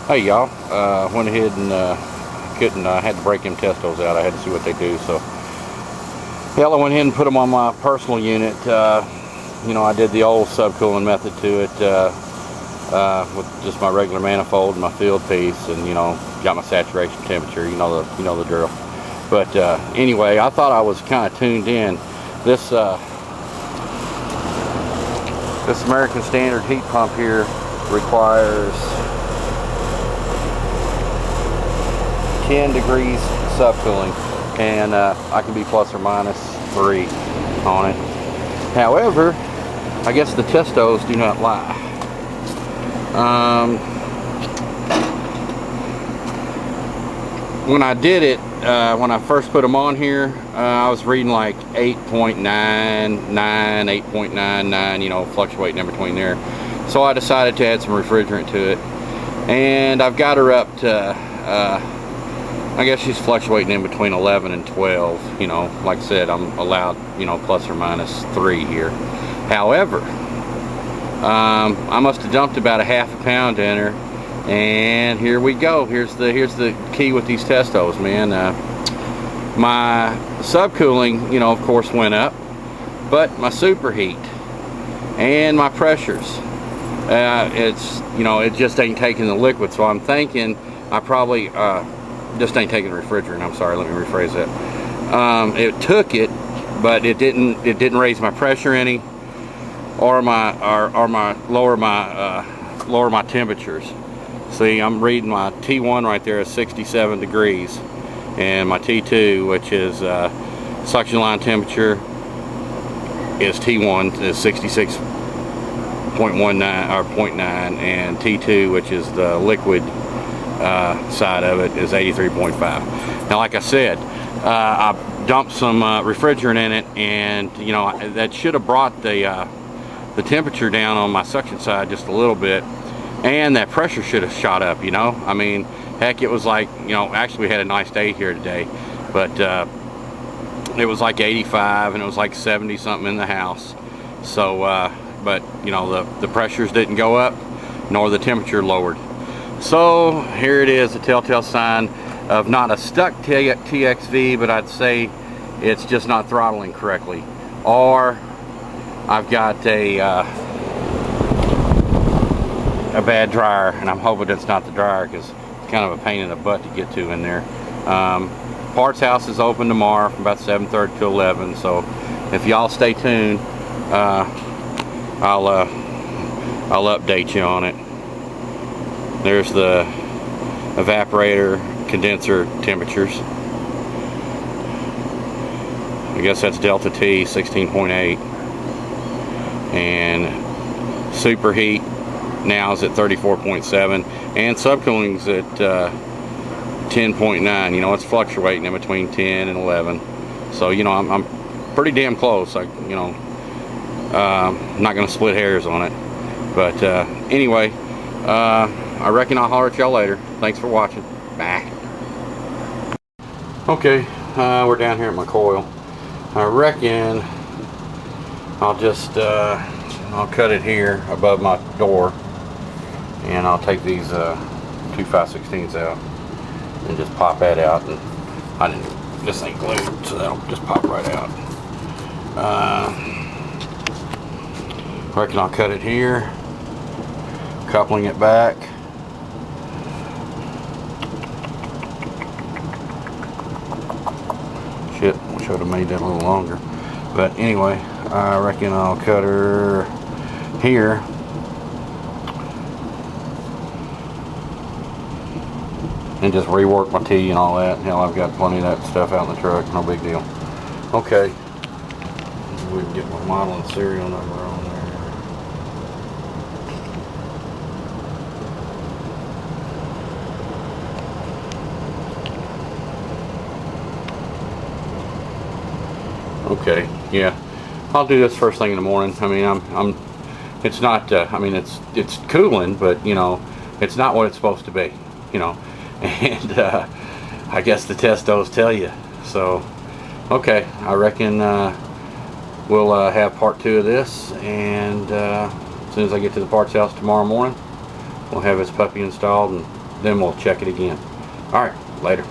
Hey y'all, went ahead and had to break them Testos out. I had to see what they do. So hell, I went ahead and put them on my personal unit. You know, I did the old subcooling method to it with just my regular manifold and my field piece, and you know, got my saturation temperature. You know the drill. But anyway, I thought I was kind of tuned in. This this American Standard heat pump here requires 10 degrees subcooling, and I can be plus or minus 3 on it. However, I guess the Testos do not lie. When I did it, when I first put them on here, I was reading like 8.99, 8.99, you know, fluctuating in between there. So I decided to add some refrigerant to it, and I've got her up to I guess she's fluctuating in between 11 and 12. You know, like I said, I'm allowed, you know, plus or minus 3 here. However, I must have dumped about a half a pound in her, and here we go. Here's the key with these Testos, man. My subcooling, you know, of course, went up, but my superheat and my pressures, it's, you know, it just ain't taking the liquid. So I'm thinking I probably just ain't taking refrigerant. I'm sorry, let me rephrase that. It took it, but it didn't raise my pressure any, or lower my temperatures. See, I'm reading my T1 right there is 67 degrees, and my T2, which is suction line temperature, is T1 is 66.19 or 0.9, and T2, which is the liquid side of it, is 83.5. Now, like I said, I dumped some refrigerant in it, and you know, that should have brought the temperature down on my suction side just a little bit, and that pressure should have shot up. You know, I mean, heck, it was like, you know, actually we had a nice day here today, but it was like 85, and it was like 70 something in the house. So but you know, the pressures didn't go up, nor the temperature lowered. So here it is, a telltale sign of not a stuck TXV, but I'd say it's just not throttling correctly, or I've got a bad dryer, and I'm hoping it's not the dryer, because it's kind of a pain in the butt to get to in there. Parts house is open tomorrow from about 7:30 to 11, so if y'all stay tuned, I'll update you on it. There's the evaporator condenser temperatures. I guess that's delta T 16.8, and superheat now is at 34.7, and subcooling's at 10.9. You know, it's fluctuating in between 10 and 11. So you know, I'm pretty damn close. You know, I'm not gonna split hairs on it, but anyway, I reckon I'll holler at y'all later. Thanks for watching. Bye. Okay, we're down here at my coil. I reckon I'll just I'll cut it here above my door, and I'll take these 2 5/16s out and just pop that out. And this ain't glued, so that'll just pop right out. I reckon I'll cut it here, coupling it back. Shit, I should have made that a little longer. But anyway, I reckon I'll cut her here. And just rework my T and all that. Hell, I've got plenty of that stuff out in the truck. No big deal. Okay. We can get my model and serial number on there. Okay, yeah, I'll do this first thing in the morning. I mean, it's not, I mean, it's cooling, but you know, it's not what it's supposed to be, you know, and I guess the Testos tell you. So, okay, I reckon we'll have part 2 of this, and as soon as I get to the parts house tomorrow morning, we'll have this puppy installed and then we'll check it again. All right, later.